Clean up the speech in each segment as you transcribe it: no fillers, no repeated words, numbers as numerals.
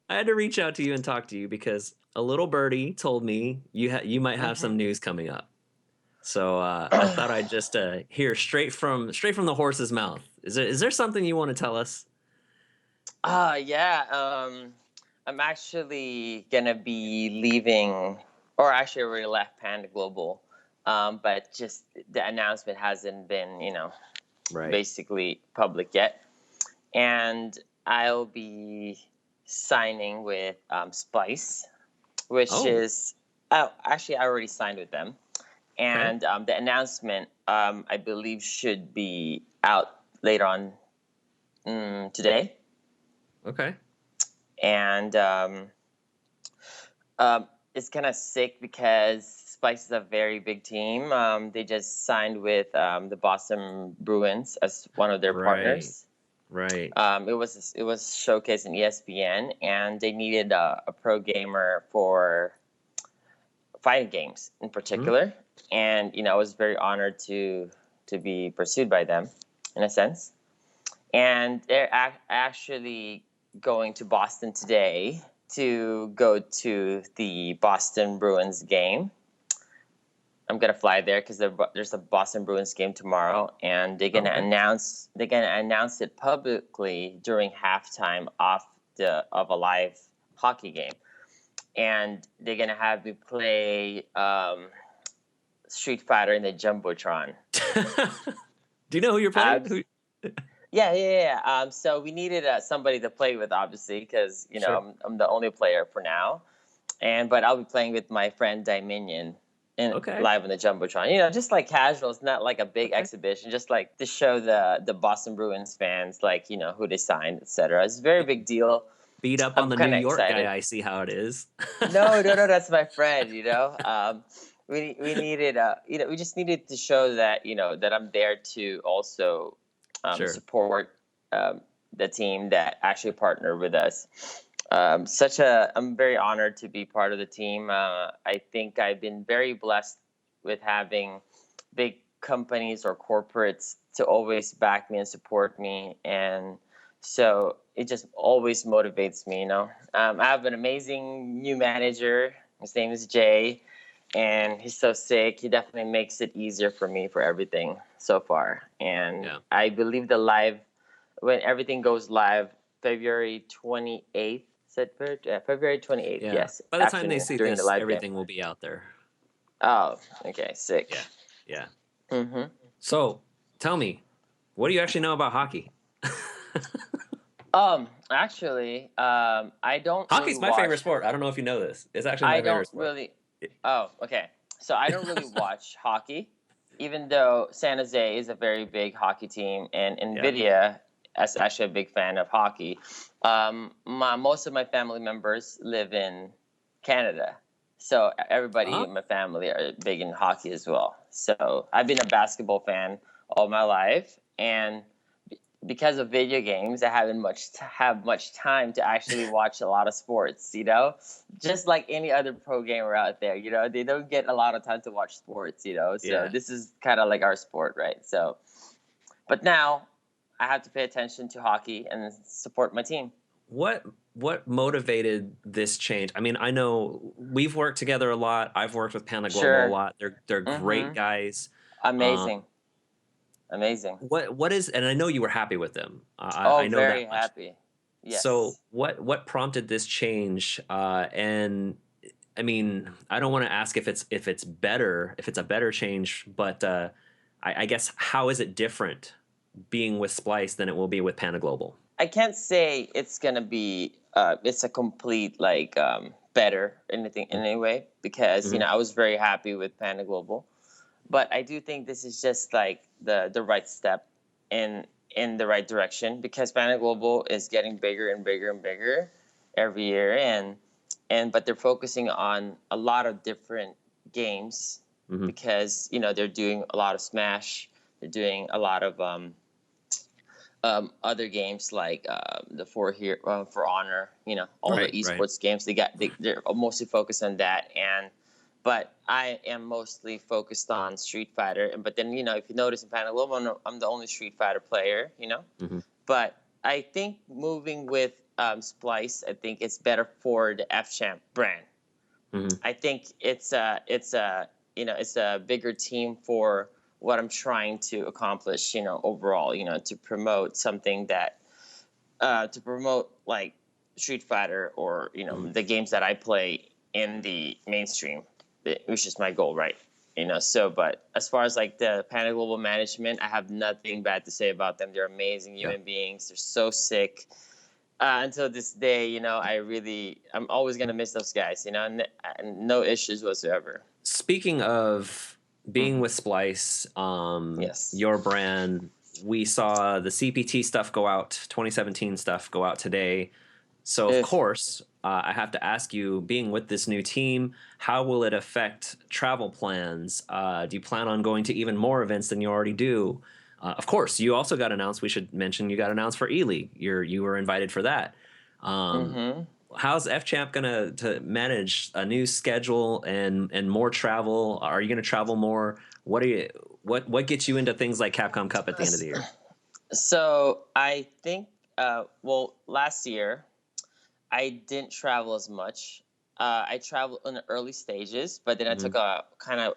I had to reach out to you and talk to you because a little birdie told me you might have some news coming up. So I thought I'd just hear straight from the horse's mouth. Is there something you want to tell us? Yeah. I'm actually gonna be leaving, or actually already left Panda Global. But just the announcement hasn't been, basically public yet. And I'll be signing with Splice, which is actually I already signed with them. And the announcement, I believe, should be out later on today. Okay. And it's kind of sick because Splyce is a very big team. They just signed with the Boston Bruins as one of their partners. Right. It was showcased in ESPN, and they needed a pro gamer for fighting games in particular. And I was very honored to be pursued by them, in a sense. And they're actually going to Boston today to go to the Boston Bruins game. I'm gonna fly there because there's a Boston Bruins game tomorrow, and they're gonna announce it publicly during halftime of a live hockey game, and they're gonna have me play Street Fighter in the Jumbotron. Do you know who you're playing? Yeah. So we needed somebody to play with, obviously, because sure. I'm the only player for now, but I'll be playing with my friend Dominion live on the Jumbotron. Just like casual. It's not like a big exhibition. Just like to show the Boston Bruins fans, like who they signed, etc. It's a very big deal. Beat up on the New York guy. I see how it is. No, that's my friend. We needed we just needed to show that that I'm there to also support the team that actually partnered with us. I'm very honored to be part of the team. I think I've been very blessed with having big companies or corporates to always back me and support me, and so it just always motivates me. I have an amazing new manager. His name is Jay, and he's so sick. He definitely makes it easier for me for everything so far. And I believe when everything goes live, February 28th. February 28th. Yeah. Yes. By the time they see this, everything will be out there. Oh, okay. Sick. Yeah. So, tell me, what do you actually know about hockey? Actually, I don't. Hockey's my favorite sport. I don't know if you know this. It's actually my favorite sport. Oh, okay. So I don't really watch hockey, even though San Jose is a very big hockey team, and NVIDIA is actually a big fan of hockey. Most of my family members live in Canada, so everybody in my family are big in hockey as well. So I've been a basketball fan all my life, and because of video games, I haven't have much time to actually watch a lot of sports, just like any other pro gamer out there, they don't get a lot of time to watch sports, so this is kind of like our sport, right? So, but now I have to pay attention to hockey and support my team. What motivated this change? I mean, I know we've worked together a lot. I've worked with Panda Global a lot. They're great guys. Amazing. What is, and I know you were happy with them. I know very that happy. Yes. So what prompted this change? And I mean, I don't want to ask if it's a better change, but I guess how is it different being with Splyce than it will be with Panda Global? I can't say it's gonna be it's a complete better in any way, because I was very happy with Panda Global. But I do think this is just like the right step in the right direction, because Panda Global is getting bigger and bigger and bigger every year, but they're focusing on a lot of different games, because they're doing a lot of Smash, they're doing a lot of other games like the For Honor, all the esports games. They're mostly focused on that, and but I am mostly focused on Street Fighter. But then, if you notice in Panic Global, I'm the only Street Fighter player, Mm-hmm. But I think moving with Splyce, I think it's better for the F Champ brand. Mm-hmm. I think it's a bigger team for what I'm trying to accomplish, overall, to promote something that to promote like Street Fighter or Mm-hmm. the games that I play in the mainstream, which is my goal, right? So but as far as like the Panic Global management, I have nothing bad to say about them. They're amazing human beings. They're so sick. Until this day, I'm always gonna miss those guys, and no issues whatsoever. Speaking of being with Splyce, Yes. your brand, we saw the CPT stuff go out, 2017 stuff go out today. So of course, I have to ask you, being with this new team, how will it affect travel plans? Do you plan on going to even more events than you already do? Of course, you also got announced. We should mention you got announced for E-League. You were invited for that. How's F-Champ gonna to manage a new schedule and more travel? Are you gonna travel more? What gets you into things like Capcom Cup at the end of the year? So I think, last year I didn't travel as much. I traveled in the early stages, but then I took a kind of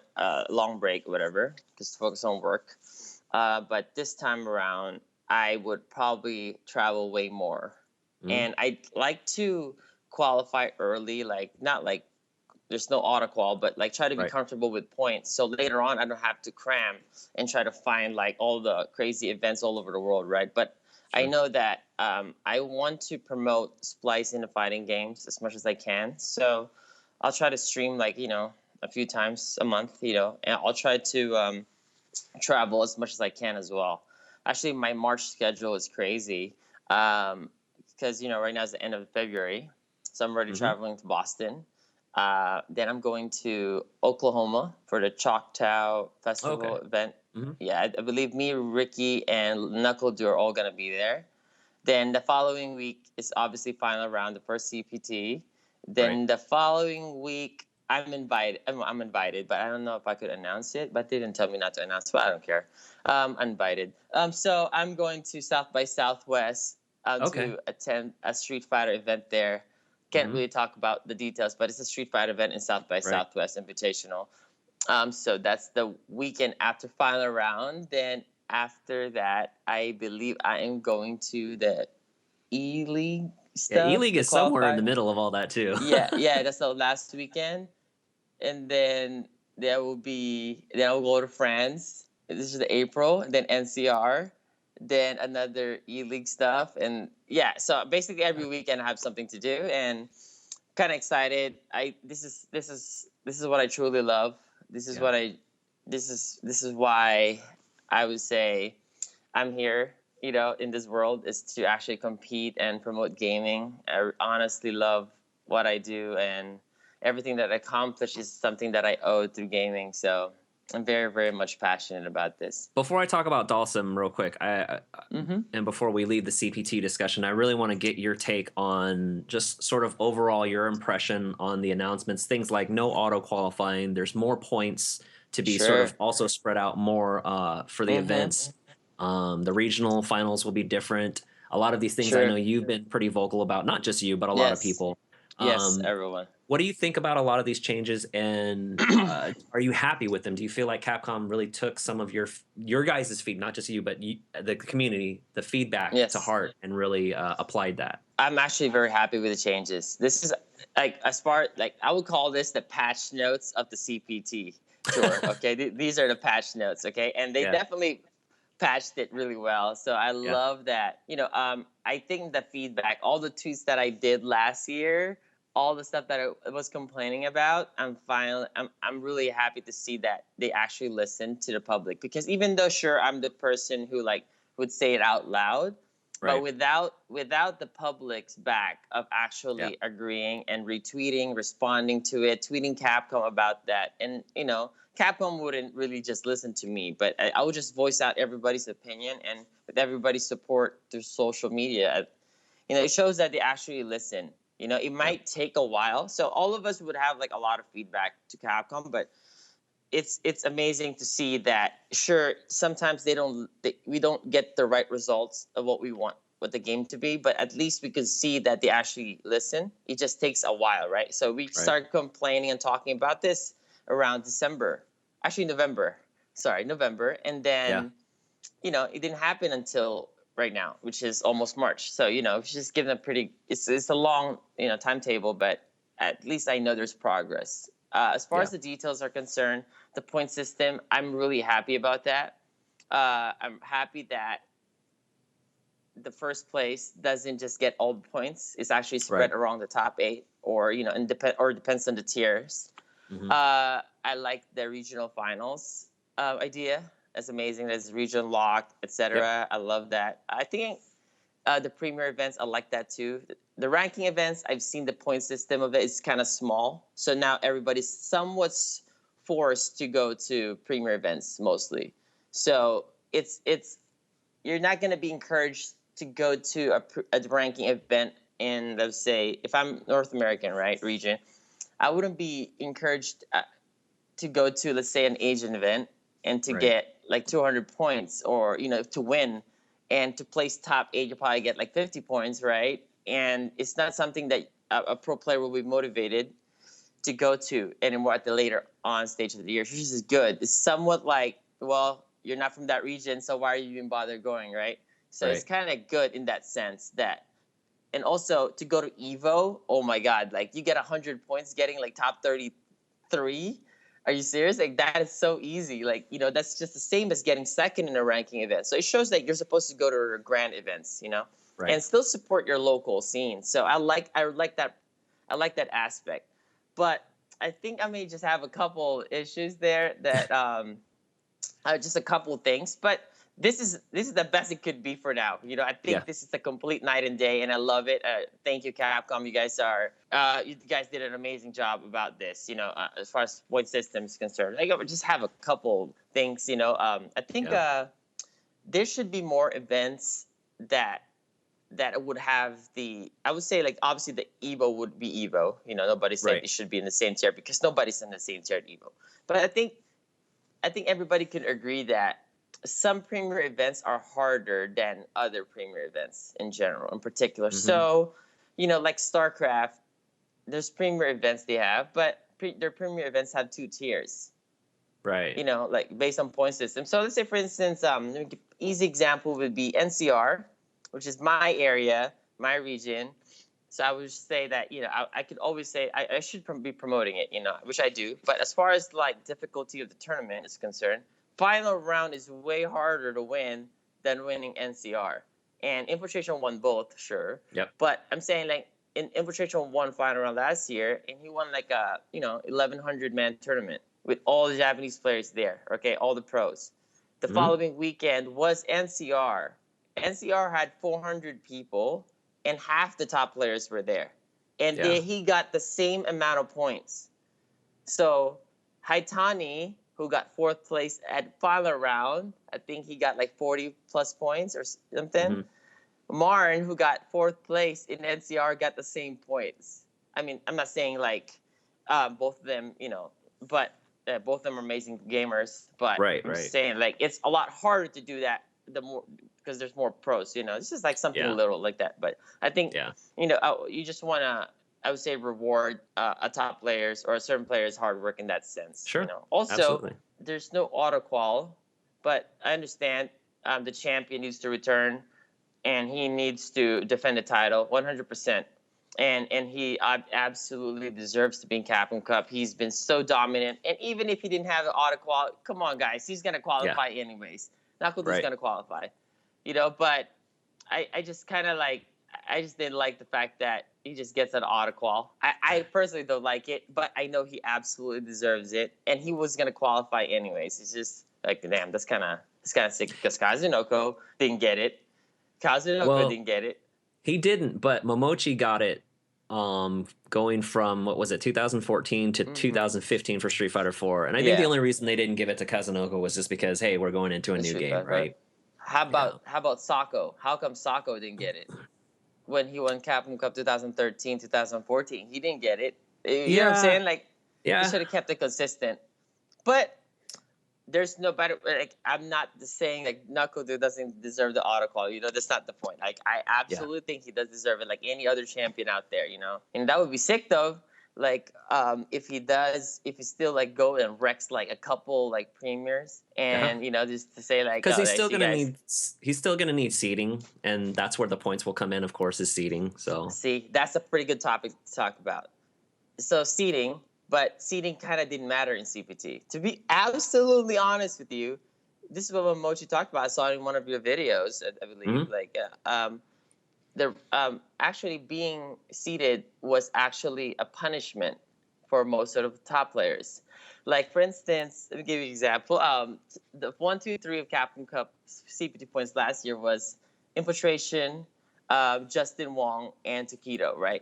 long break, or whatever, just to focus on work. But this time around, I would probably travel way more, and I'd like to qualify early, like not like there's no auto qual, but like try to be Right. comfortable with points. So later on, I don't have to cram and try to find like all the crazy events all over the world, right? But I know that I want to promote Splice in the fighting games as much as I can. So I'll try to stream like, a few times a month, and I'll try to travel as much as I can as well. Actually, my March schedule is crazy because, right now is the end of February. So I'm already traveling to Boston. Then I'm going to Oklahoma for the Choctaw Festival event. Yeah, I believe me, Ricky, and Knuckle are all going to be there. Then the following week is obviously final round, the first CPT. Then the following week, I'm invited. I'm invited, but I don't know if I could announce it. But they didn't tell me not to announce, but I don't care. I'm invited. So I'm going to South by Southwest to attend a Street Fighter event there. Can't really talk about the details, but it's a Street Fighter event in South by Southwest Invitational. So that's the weekend after final round. Then after that, I believe I am going to the E-League stuff. Yeah, E-League is somewhere in the middle of all that too. yeah, that's the last weekend. And then then I'll go to France. This is the April, and then NCR, then another E-League stuff. And yeah, so basically every weekend I have something to do, and kind of excited. This is what I truly love. This is this is why I would say I'm here, in this world, is to actually compete and promote gaming. I honestly love what I do, and everything that I accomplish is something that I owe through gaming. So I'm very, very much passionate about this. Before I talk about Dhalsim real quick, and before we leave the CPT discussion, I really want to get your take on just sort of overall your impression on the announcements. Things like no auto qualifying. There's more points to be sort of also spread out more for the events. The regional finals will be different. A lot of these things I know you've been pretty vocal about, not just you, but a lot of people. Yes, everyone. What do you think about a lot of these changes, and are you happy with them? Do you feel like Capcom really took some of your guys' feed, not just you, but the community, the feedback to heart, and really applied that? I'm actually very happy with the changes. This is like, as far like, I would call this the patch notes of the CPT tour. Okay, these are the patch notes. Okay, and they definitely patched it really well. So I love that. I think the feedback, all the tweets that I did last year, all the stuff that I was complaining about, I'm really happy to see that they actually listened to the public. Because even though, sure, I'm the person who like would say it out loud, but without the public's back of actually agreeing and retweeting, responding to it, tweeting Capcom about that, and Capcom wouldn't really just listen to me, but I would just voice out everybody's opinion, and with everybody's support through social media, it shows that they actually listen. You know, it might take a while. So all of us would have like a lot of feedback to Capcom, but it's amazing to see that. Sure, sometimes we don't get the right results of what we want the game to be, but at least we can see that they actually listen. It just takes a while, right? So we started complaining and talking about this around December, actually November, and then you know, it didn't happen until right now, which is almost March. So, you know, it's just given it's a long, you know, timetable, but at least I know there's progress. As far as the details are concerned, the point system, I'm really happy about that. I'm happy that the first place doesn't just get all the points. It's actually spread around the top 8, or, you know, depends on the tiers. Mm-hmm. I like the regional finals idea. That's amazing. There's region locked, etc. I love that. I think the premier events, I like that too. The ranking events, I've seen the point system of it. It's kind of small, so now everybody's somewhat forced to go to premier events mostly. So it's you're not going to be encouraged to go to a ranking event in, let's say, if I'm North American, right, region, I wouldn't be encouraged to go to, let's say, an Asian event and to get like 200 points, or, you know, to win and to place top 8, you probably get like 50 points, right? And it's not something that a pro player will be motivated to go to anymore at the later on stage of the year, which is good. It's somewhat like, well, you're not from that region, so why are you even bother going, right? So it's kind of good in that sense that, and also to go to Evo, oh my God, like you get 100 points getting like top 33. Are you serious? Like that is so easy. Like, you know, that's just the same as getting second in a ranking event. So it shows that you're supposed to go to grand events, you know, and still support your local scene. So I like that aspect. But I think I may just have a couple issues there that just a couple things. But this is the best it could be for now. You know, I think this is a complete night and day, and I love it. Thank you, Capcom. You guys did an amazing job about this. You know, as far as point system is concerned, I just have a couple things. You know, I think there should be more events that would have I would say, like, obviously the Evo would be Evo. You know, nobody said it should be in the same tier because nobody's in the same tier at Evo. But I think everybody could agree that some premier events are harder than other premier events in general, in particular. Mm-hmm. So, you know, like StarCraft, there's premier events they have, but their premier events have 2 tiers. Right. You know, like based on point system. So let's say, for instance, easy example would be NCR, which is my area, my region. So I would say that, you know, I could always say I should be promoting it, you know, which I do. But as far as like difficulty of the tournament is concerned, final round is way harder to win than winning NCR. And Infiltration won both, sure. Yep. But I'm saying, like, Infiltration won final round last year, and he won like a, you know, 1,100 man tournament with all the Japanese players there. Okay, all the pros. The following weekend was NCR. NCR had 400 people, and half the top players were there. And he got the same amount of points. So Haitani, who got 4th place at final round, I think he got like 40 plus points or something. Mm-hmm. Marn, who got 4th place in NCR, got the same points. I mean, I'm not saying like both of them, you know, but both of them are amazing gamers. But I'm saying, like, it's a lot harder to do that because there's more pros, you know. This is like something little like that. But I think, you know, you just want to, I would say, reward a top players or a certain player's hard work in that sense. Sure. You know? Also, there's no auto qual, but I understand the champion needs to return and he needs to defend the title 100%. And he absolutely deserves to be in Capcom Cup. He's been so dominant. And even if he didn't have an auto qual, come on, guys, he's going to qualify anyways. Nakuto's going to qualify. You know, but I just kind of like, I just didn't like the fact that he just gets an auto qual. I personally don't like it, but I know he absolutely deserves it, and he was gonna qualify anyways. It's just like, damn, that's kind of sick because Kazunoko didn't get it. Didn't get it. He didn't, but Momochi got it. Going from, what was it, 2014 to 2015 for Street Fighter 4, and I think the only reason they didn't give it to Kazunoko was just because, hey, we're going into a new game, right? How about Sako? How come Sako didn't get it? when he won Capcom Cup 2013, 2014. He didn't get it. You know what I'm Yeah, saying? Like, he yeah, should have kept it consistent. But there's no better. Like, I'm not saying like Knuckle doesn't deserve the auto call. You know, that's not the point. Like, I yeah. absolutely think he does deserve it, like any other champion out there. You know, and that would be sick though. Like, if he still like go and wrecks like a couple like premiers, Uh-huh. and just to say like, Because oh, I see you guys. he's still gonna need seeding, and that's where the points will come in. Of course, is seeding. So See, that's a pretty good topic to talk about. So seeding, but seeding kind of didn't matter in CPT. To be absolutely honest with you, this is what Mochi talked about. I saw it in one of your videos, I believe. mm-hmm. Like, the actually being seeded was actually a punishment for most of the top players. Like, for instance, let me give you an example. The 1, 2, 3 of Capcom Cup CPT points last year was Infiltration, Justin Wong, and Taquito, right?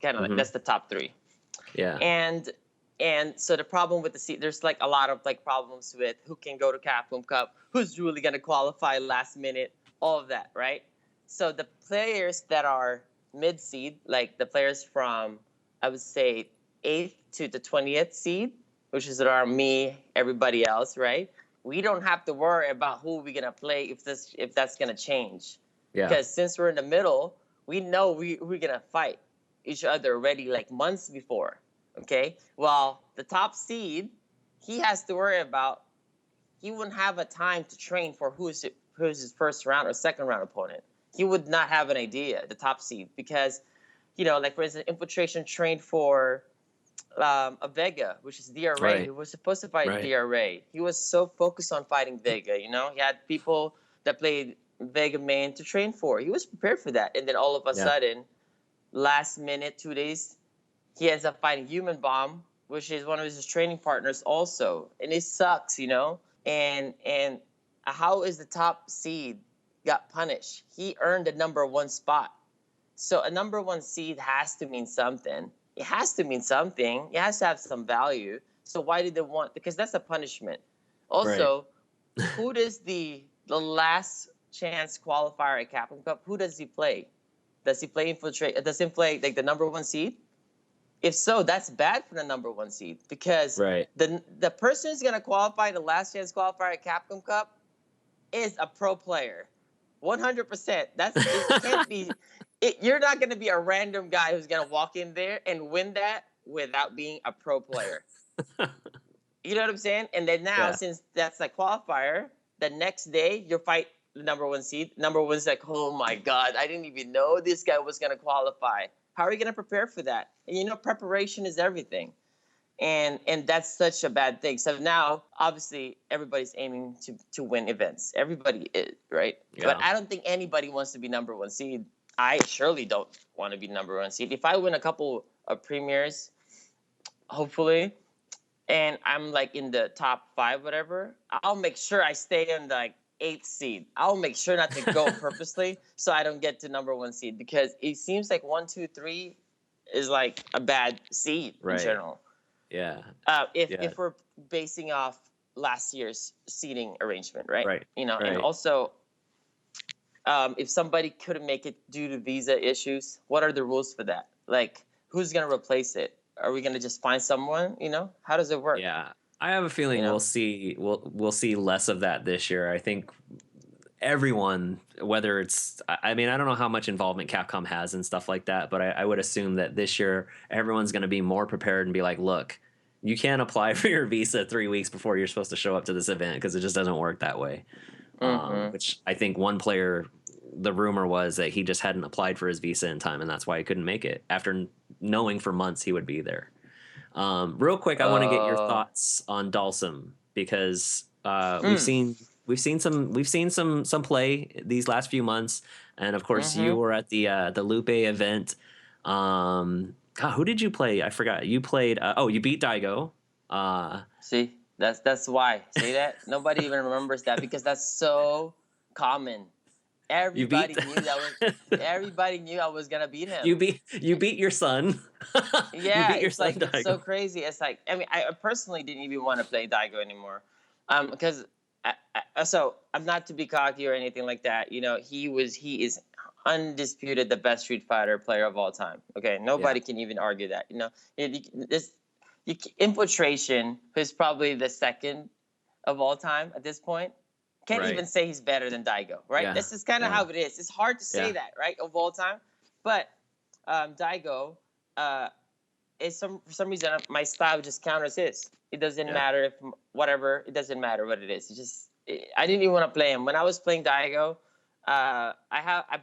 Kind of like Mm-hmm. that's the top 3. Yeah. And so the problem with there's like a lot of like problems with who can go to Capcom Cup, who's really gonna qualify last minute, all of that, right? So the players that are mid seed, like the players from, I would say, 8th to the 20th seed, which is around me, everybody else, right? We don't have to worry about who we're gonna play if that's gonna change, Yeah. because since we're in the middle, we know we're gonna fight each other already like months before. Okay, well, the top seed, he has to worry about. He wouldn't have a time to train for who's his first round or second round opponent. He would not have an idea, the top seed, because, like for instance, Infiltration trained for a Vega, which is DRA. He Right. was supposed to fight Right. DRA. He was so focused on fighting Vega. He had people that played Vega main to train for. He was prepared for that, and then all of a Yeah. sudden, last minute, 2 days, he ends up fighting Human Bomb, which is one of his training partners also, and it sucks. And how is the top seed got punished? He earned the number 1 spot, so a number 1 seed has to mean something. It has to mean something. It has to have some value. So why did they want? Because that's a punishment. Right. Also, who does the last chance qualifier at Capcom Cup? Who does he play? Does he play Infiltrate? Does he play like the number 1 seed? If so, that's bad for the number 1 seed, because Right. the person who's gonna qualify, the last chance qualifier at Capcom Cup, is a pro player, 100%. It can't be. You're not gonna be a random guy who's gonna walk in there and win that without being a pro player. You know what I'm saying? And then now, Yeah. since that's the qualifier, the next day you fight the number 1 seed. Number 1's like, oh my god, I didn't even know this guy was gonna qualify. How are you gonna prepare for that? And preparation is everything. And that's such a bad thing. So now, obviously, everybody's aiming to win events. Everybody is, right? But Yeah. I don't think anybody wants to be number 1 seed. I surely don't want to be number 1 seed. If I win a couple of premieres, hopefully, and I'm like in the top 5, whatever, I'll make sure I stay in the like 8th seed. I'll make sure not to go purposely so I don't get to number 1 seed, because it seems like 1, 2, 3 is like a bad seed in Right. general. Yeah. If we're basing off last year's seating arrangement, right? Right. And Right. also, if somebody couldn't make it due to visa issues, what are the rules for that? Like, who's gonna replace it? Are we gonna just find someone? How does it work? Yeah. I have a feeling we'll see less of that this year. I think everyone, whether it's, I mean, I don't know how much involvement Capcom has and stuff like that, but I would assume that this year everyone's going to be more prepared and be like, look, you can't apply for your visa 3 weeks before you're supposed to show up to this event, because it just doesn't work that way. Which I think one player, the rumor was that he just hadn't applied for his visa in time, and that's why he couldn't make it after knowing for months he would be there. Real quick, I want to get your thoughts on Dhalsim, because we've seen some play these last few months, and of course you were at the Lupe event. God, who did you play? I forgot. You played. You beat Daigo. See, that's why. See that? Nobody even remembers that, because that's so common. Everybody knew I was gonna beat him. You beat your son. Yeah, you beat your it's son, like Daigo. it's so crazy. It's like, I mean, I personally didn't even want to play Daigo anymore, because so I'm not to be cocky or anything like that. He is undisputed the best Street Fighter player of all time. Okay, nobody can even argue that. Infiltration, who's probably the second of all time at this point, can't even say he's better than Daigo, right? This is kind of how it is. It's hard to say that, right, of all time. But Daigo, is for some reason my style just counters his. It doesn't matter if whatever. It doesn't matter what it is. I didn't even want to play him when I was playing Daigo. I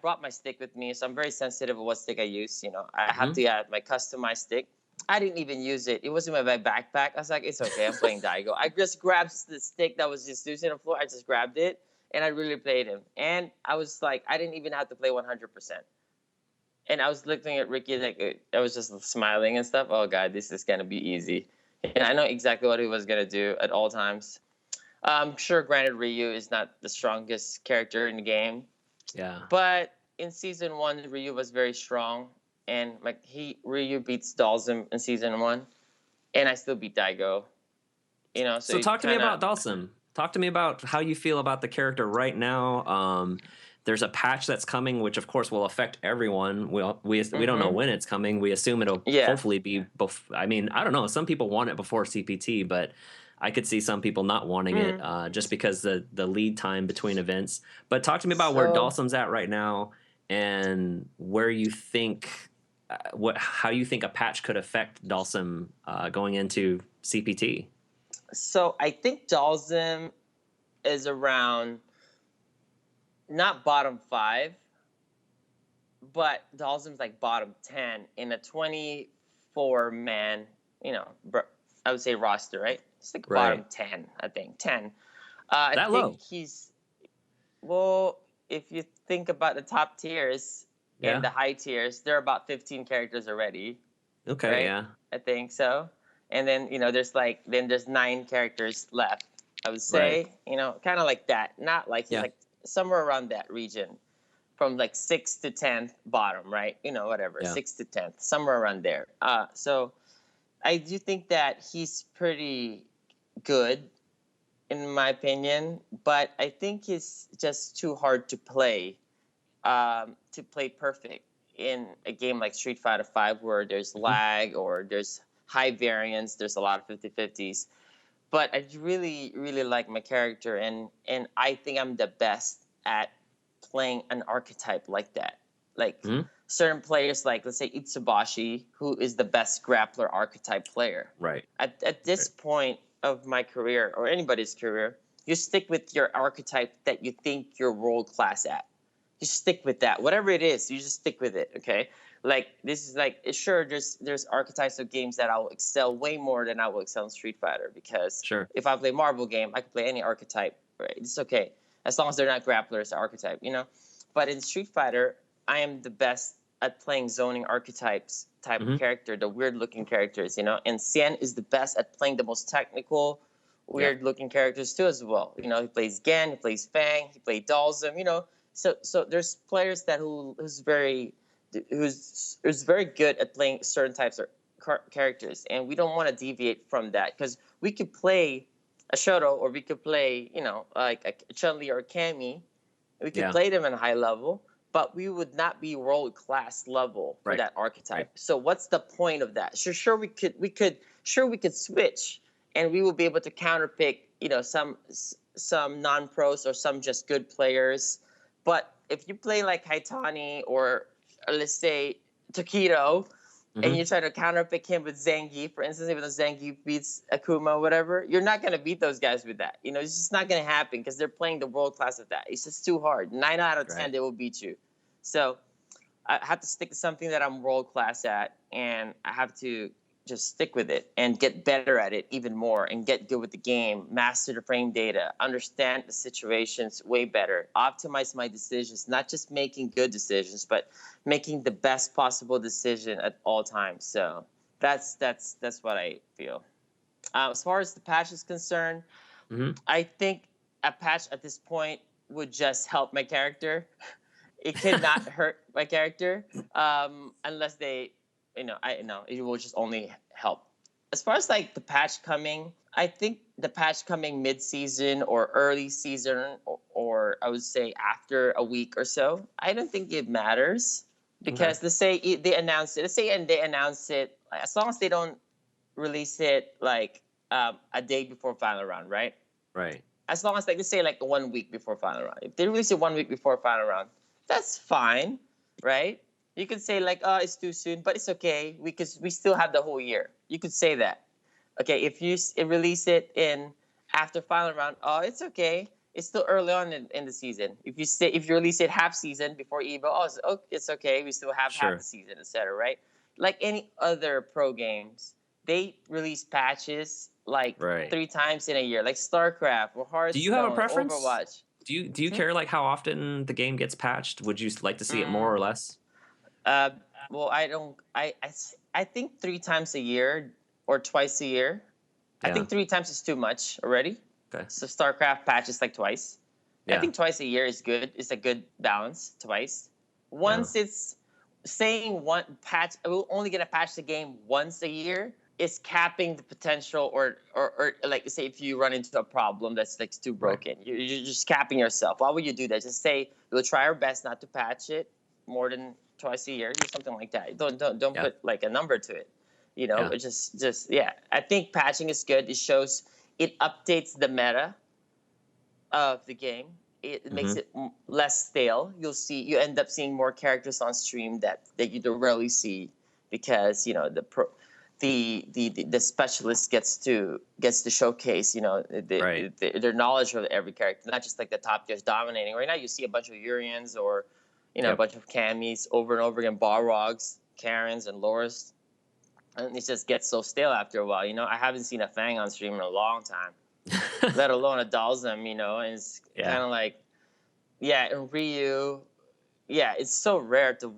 brought my stick with me, so I'm very sensitive of what stick I use. I have to have my customized stick. I didn't even use it. It was in my backpack. I was like, it's okay. I'm playing Daigo. I just grabbed the stick that was just using the floor. I just grabbed it, and I really played him. And I was like, I didn't even have to play 100%. And I was looking at Ricky like I was just smiling and stuff. Oh God, this is gonna be easy. And I know exactly what he was gonna do at all times. I'm sure, granted, Ryu is not the strongest character in the game. Yeah. But in season 1, Ryu was very strong, and Ryu beats Dhalsim in season 1, and I still beat Daigo. So talk to me about Dhalsim. Talk to me about how you feel about the character right now. There's a patch that's coming, which of course will affect everyone. We don't know when it's coming. We assume it'll hopefully be. I mean, I don't know. Some people want it before CPT, but I could see some people not wanting it just because the lead time between events. But talk to me about where Dhalsim's at right now and where you think how you think a patch could affect Dhalsim going into CPT. So I think Dhalsim is around not bottom 5, but Dhalsim's like bottom 10 in a 24-man, I would say roster, right? It's like bottom 10, I think. 10. I think he's, well, if you think about the top tiers and the high tiers, there are about 15 characters already. Okay, right? yeah. I think so. And then, there's 9 characters left. I would say, kind of like that. Not like he's like somewhere around that region from like 6th to 10th bottom, right? Whatever, 6th to 10th, somewhere around there. So I do think that he's pretty good, in my opinion, but I think he's just too hard to play perfect in a game like Street Fighter V, where there's lag or there's high variance, there's a lot of 50-50s. But I really, really like my character, and I think I'm the best at playing an archetype like that. Like certain players, like let's say Itsubashi, who is the best grappler archetype player. Right. At this point of my career, or anybody's career, you stick with your archetype that you think you're world class at. You stick with that. Whatever it is, you just stick with it, okay? Like, this is like, sure, there's archetypes of games that I will excel way more than I will excel in Street Fighter, because if I play Marvel game, I can play any archetype, right? It's okay. As long as they're not grapplers, archetype, But in Street Fighter, I am the best at playing zoning archetypes type of character, the weird-looking characters, And Cien is the best at playing the most technical, weird-looking characters too as well. He plays Gen, he plays Fang, he played Dhalsim, So there's players who's very good at playing certain types of characters, and we don't want to deviate from that, because we could play a Shoto, or we could play like a Chun-Li or Cammy. We could play them at a high level, but we would not be world class level for that archetype. So what's the point of that? Sure we could switch, and we will be able to counterpick some non-pros or some just good players. But if you play like Haitani or let's say Takedo, and you try to counterpick him with Zangief, for instance, even though Zangief beats Akuma or whatever, you're not going to beat those guys with that. It's just not going to happen, because they're playing the world class of that. It's just too hard. 9 out of 10, they will beat you. So I have to stick to something that I'm world class at, and I have to just stick with it and get better at it even more, and get good with the game, master the frame data, understand the situations way better, optimize my decisions, not just making good decisions, but making the best possible decision at all times. So that's what I feel. As far as the patch is concerned, I think a patch at this point would just help my character. It could not hurt my character unless they, it will just only help. as far as like the patch coming, I think the patch coming mid-season or early season, or I would say after a week or so, I don't think it matters because let's say they announce it. Let's say and they announce it as long as they don't release it like a day before final round, right? Right. As long as like let's say like 1 week before final round. If they release it 1 week before final round, that's fine, right? You could say like, oh, it's too soon, but it's okay because we still have the whole year. You could say that. Okay, if you release it in after final round, oh, it's okay. It's still early on in the season. If you release it half season before Evo, oh, it's okay. We still have half the season, etc. Right? Like any other pro games, they release patches like 3 times in a year, like StarCraft or Hearthstone. Do you have a preference? Overwatch. Do you care like how often the game gets patched? Would you like to see it more or less? Well, I don't. I think 3 times a year or twice a year. Yeah. I think 3 times is too much already. Okay. So StarCraft patches like twice. Yeah. I think twice a year is good. It's a good balance. Twice. Once it's saying one patch, we're only gonna patch the game once a year. Is capping the potential, or like say if you run into a problem that's like too broken, you're just capping yourself. Why would you do that? Just say we'll try our best not to patch it more than twice a year, or something like that. Don't put like a number to it. You know, just I think patching is good. It shows it updates the meta of the game. It makes it less stale. You end up seeing more characters on stream that you don't rarely see because the specialist gets to showcase their knowledge of every character, not just like the top tiers dominating. Right now you see a bunch of Urians or a bunch of Camis over and over again, Balrogs, Karens, and Loras, and it just gets so stale after a while. I haven't seen a Fang on stream in a long time, let alone a Dhalsim. And it's kind of like, and Ryu. Yeah, it's so rare to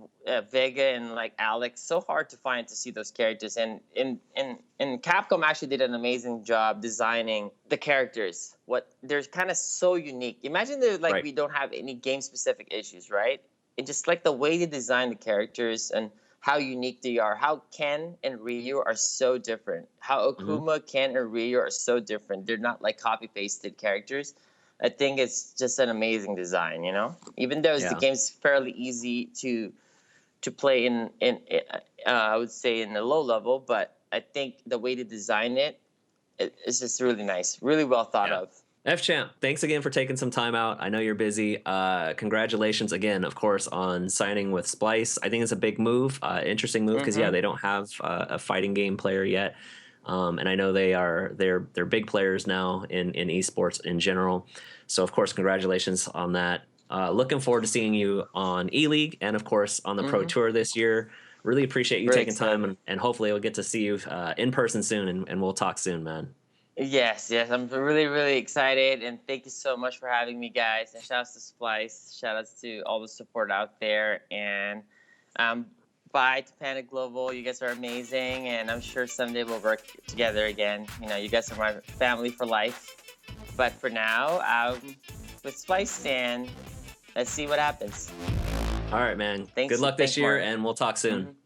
Vega and like Alex. So hard to find to see those characters, and Capcom actually did an amazing job designing the characters. They're kind of so unique. Imagine that we don't have any game specific issues, right? And just like the way they design the characters and how unique they are. How Ken and Ryu are so different. How Akuma, Ken, and Ryu are so different. They're not like copy pasted characters. I think it's just an amazing design, Even though the game's fairly easy to play in I would say in the low level, but I think the way to design it's just really nice, really well thought of. F-Champ, thanks again for taking some time out. I know you're busy. Congratulations again, of course, on signing with Splyce. I think it's a big move, interesting move, because they don't have a fighting game player yet. And I know they're big players now in esports in general. So of course, congratulations on that. Looking forward to seeing you on E-League and of course on the Pro Tour this year. Really appreciate you taking time, and hopefully we'll get to see you in person soon, and we'll talk soon, man. Yes, I'm really, really excited, and thank you so much for having me, guys. And shout outs to Splyce, shout outs to all the support out there, and bye to Panic Global. You guys are amazing, and I'm sure someday we'll work together again. You guys are my family for life. But for now, with Splyce, and let's see what happens. All right, man. Good luck this year, and we'll talk soon.